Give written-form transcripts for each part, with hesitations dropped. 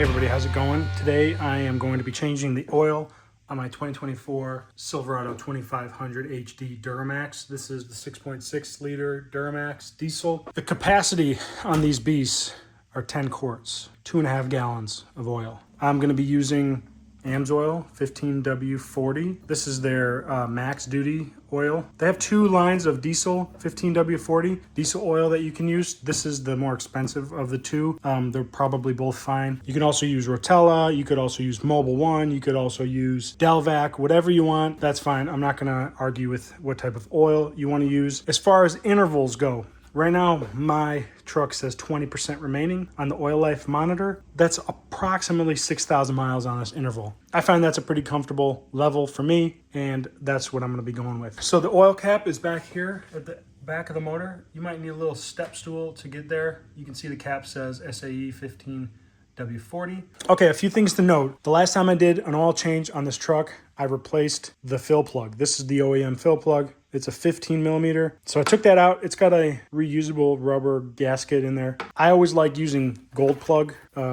Hey everybody, how's it going? Today I am going to be changing the oil on my 2024 Silverado 2500 HD Duramax. This is the 6.6 liter Duramax diesel. The capacity on these beasts are 10 quarts, 2.5 gallons of oil. I'm going to be using Amsoil 15W40. This is their max duty oil. They have two lines of diesel 15W40 diesel oil that you can use. This is the more expensive of the two. They're probably both fine. You can also use Rotella. You could also use Mobil 1. You could also use Delvac, whatever you want. That's fine. I'm not going to argue with what type of oil you want to use. As far as intervals go, right now, my truck says 20% remaining on the oil life monitor. That's approximately 6,000 miles on this interval. I find that's a pretty comfortable level for me, and that's what I'm gonna be going with. So the oil cap is back here at the back of the motor. You might need a little step stool to get there. You can see the cap says SAE 15W40. Okay, a few things to note. The last time I did an oil change on this truck, I replaced the fill plug. This is the OEM fill plug. It's a 15 millimeter. So I took that out. It's got a reusable rubber gasket in there. I always like using gold plug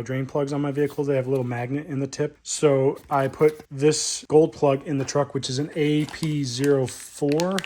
drain plugs on my vehicles. They have a little magnet in the tip. So I put this gold plug in the truck, which is an AP04.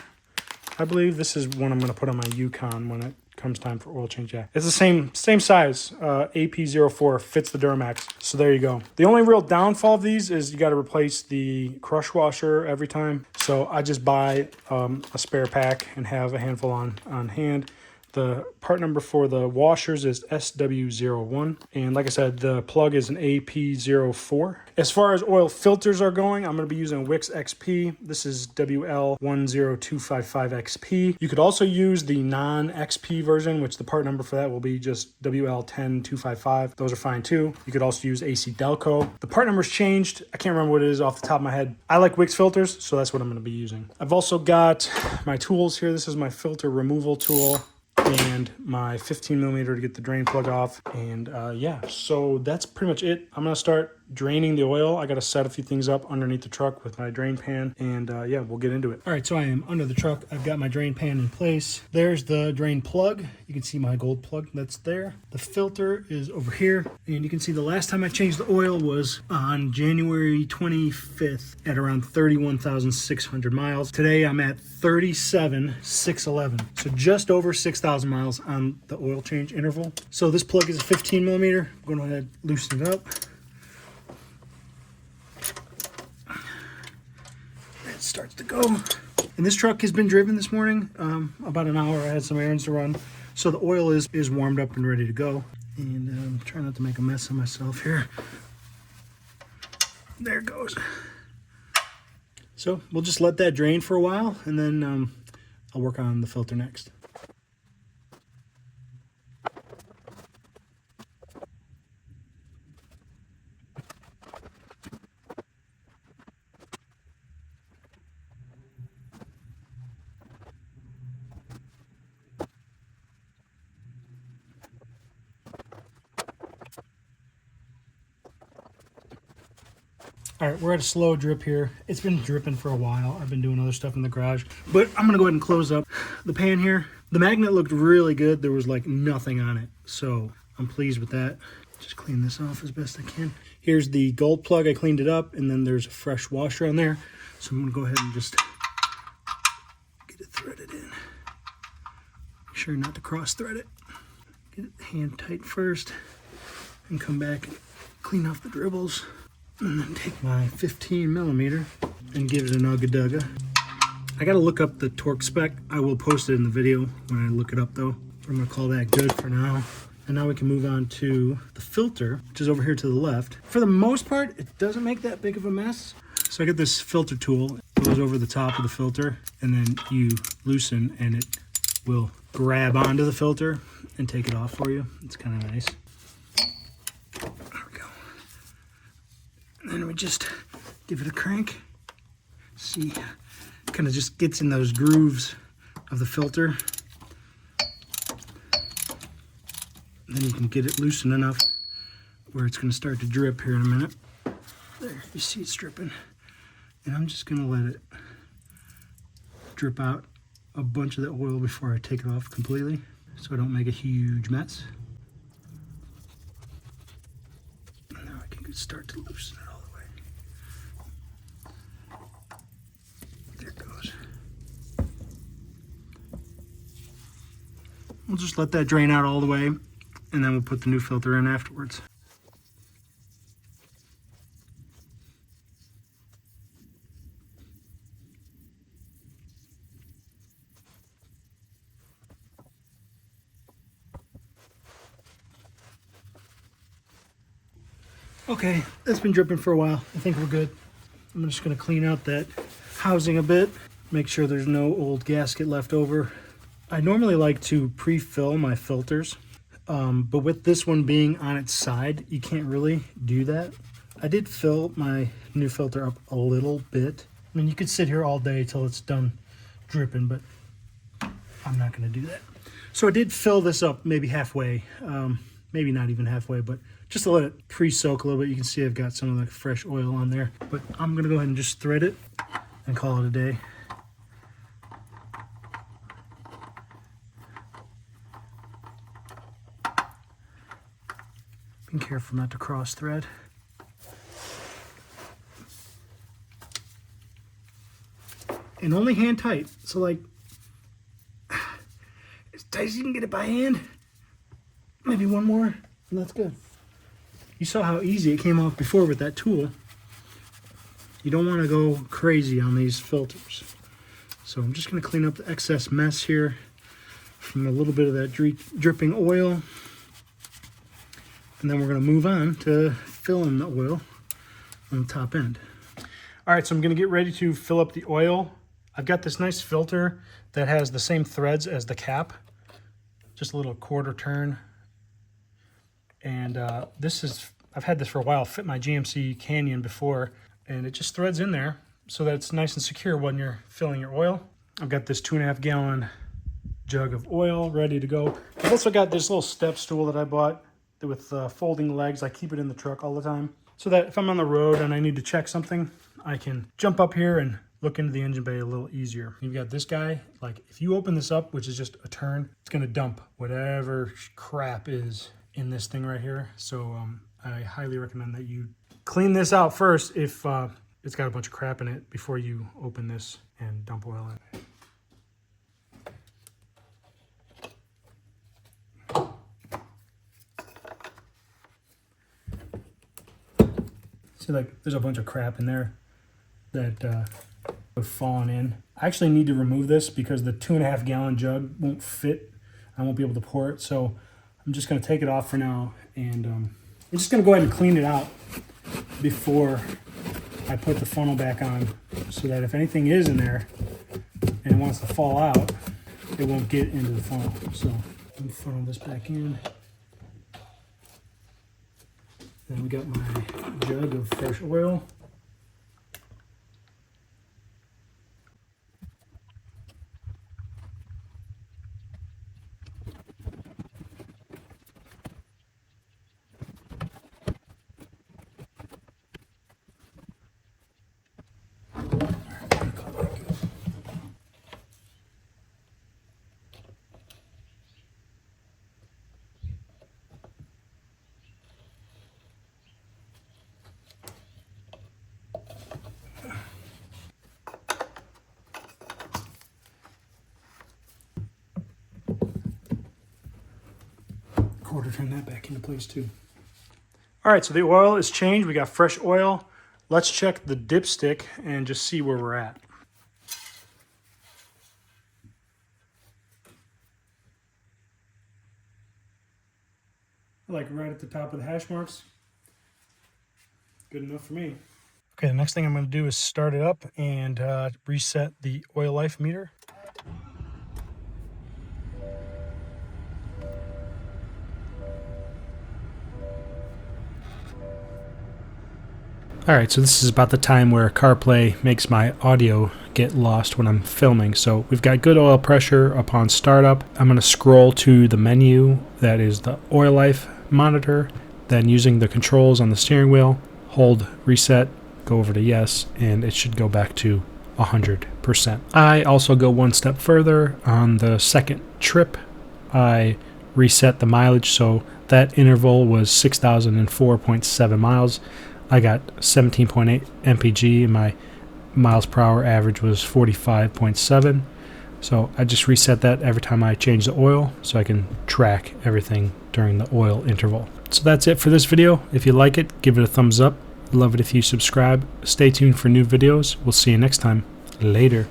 I believe this is one I'm going to put on my Yukon when it comes time for oil change. Yeah, it's the same size. AP04 fits the Duramax. So there you go. The only real downfall of these is you got to replace the crush washer every time. So I just buy a spare pack and have a handful on hand. The part number for the washers is SW01. And like I said, the plug is an AP04. As far as oil filters are going, I'm going to be using Wix XP. This is WL10255XP. You could also use the non-XP version, which the part number for that will be just WL10255. Those are fine too. You could also use AC Delco. The part number's changed. I can't remember what it is off the top of my head. I like Wix filters, so that's what I'm going to be using. I've also got my tools here. This is my filter removal tool and my 15 millimeter to get the drain plug off. And yeah, so that's pretty much it. I'm gonna start draining the oil. I gotta set a few things up underneath the truck with my drain pan, and yeah, we'll get into it. All right, so I am under the truck. I've got my drain pan in place. There's the drain plug. You can see my gold plug that's there. The filter is over here, and you can see the last time I changed the oil was on January 25th at around 31,600 miles. Today I'm at 37,611. So just over 6,000 miles on the oil change interval. So this plug is a 15 millimeter. I'm going to go ahead and loosen it up. It starts to go. And this truck has been driven this morning, about an hour. I had some errands to run. So the oil is warmed up and ready to go. And I'm trying not to make a mess of myself here. There it goes. So we'll just let that drain for a while, and then I'll work on the filter next. All right, we're at a slow drip here. It's been dripping for a while. I've been doing other stuff in the garage, but I'm gonna go ahead and close up the pan here. The magnet looked really good. There was like nothing on it, so I'm pleased with that. Just clean this off as best I can. Here's the gold plug. I cleaned it up, and then there's a fresh washer on there. So I'm gonna go ahead and just get it threaded in. Make sure not to cross thread it. Get it hand tight first, and come back and clean off the dribbles. And then take my 15 millimeter and give it an ugga-dugga. I gotta look up the torque spec. I will post it in the video when I look it up though. I'm gonna call that good for now. And now we can move on to the filter, which is over here to the left. For the most part, it doesn't make that big of a mess. So I got this filter tool. It goes over the top of the filter, and then you loosen and it will grab onto the filter and take it off for you. It's kind of nice. And then we just give it a crank. See, kind of just gets in those grooves of the filter. And then you can get it loosened enough where it's going to start to drip here in a minute. There, you see it's dripping. And I'm just going to let it drip out a bunch of the oil before I take it off completely, so I don't make a huge mess. could start to loosen it all the way. There it goes. We'll just let that drain out all the way, and then we'll put the new filter in afterwards. Okay, that's been dripping for a while. I think we're good. I'm just gonna clean out that housing a bit, make sure there's no old gasket left over. I normally like to pre-fill my filters, but with this one being on its side, you can't really do that. I did fill my new filter up a little bit. I mean, you could sit here all day till it's done dripping, but I'm not gonna do that. So I did fill this up maybe halfway, maybe not even halfway, but just to let it pre-soak a little bit. You can see I've got some of the fresh oil on there, but I'm gonna go ahead and just thread it and call it a day. Be careful not to cross thread. And only hand tight, so like as tight as you can get it by hand. Maybe one more, and that's good. You saw how easy it came off before with that tool. You don't want to go crazy on these filters. So I'm just going to clean up the excess mess here from a little bit of that dripping oil. And then we're going to move on to filling the oil on the top end. All right, so I'm going to get ready to fill up the oil. I've got this nice filter that has the same threads as the cap. Just a little quarter turn. And I've had this for a while, fit my GMC Canyon before, and it just threads in there so that it's nice and secure when you're filling your oil. I've got this 2.5 gallon jug of oil ready to go. I've also got this little step stool that I bought with folding legs. I keep it in the truck all the time so that if I'm on the road and I need to check something, I can jump up here and look into the engine bay a little easier. You've got this guy, like if you open this up, which is just a turn, it's gonna dump whatever crap is in this thing right here. So I highly recommend that you clean this out first if it's got a bunch of crap in it before you open this and dump oil in it. See, like there's a bunch of crap in there that have fallen in. I actually need to remove this because the 2.5 gallon jug won't fit. I won't be able to pour it. So I'm just going to take it off for now, and I'm just going to go ahead and clean it out before I put the funnel back on, so that if anything is in there and it wants to fall out, it won't get into the funnel. So let me funnel this back in. Then we got my jug of fresh oil. Quarter turn that back into place too. All right, so the oil is changed. We got fresh oil. Let's check the dipstick and just see where we're at. Like right at the top of the hash marks. Good enough for me. Okay, the next thing I'm going to do is start it up and reset the oil life meter. Alright, so this is about the time where CarPlay makes my audio get lost when I'm filming. So we've got good oil pressure upon startup. I'm going to scroll to the menu that is the oil life monitor. Then using the controls on the steering wheel, hold reset, go over to yes, and it should go back to 100%. I also go one step further. On the second trip, I reset the mileage, so That interval was 6,004.7 miles. I got 17.8 mpg and my miles per hour average was 45.7. So I just reset that every time I change the oil so I can track everything during the oil interval. So that's it for this video. If you like it, give it a thumbs up. Love it if you subscribe. Stay tuned for new videos. We'll see you next time. Later.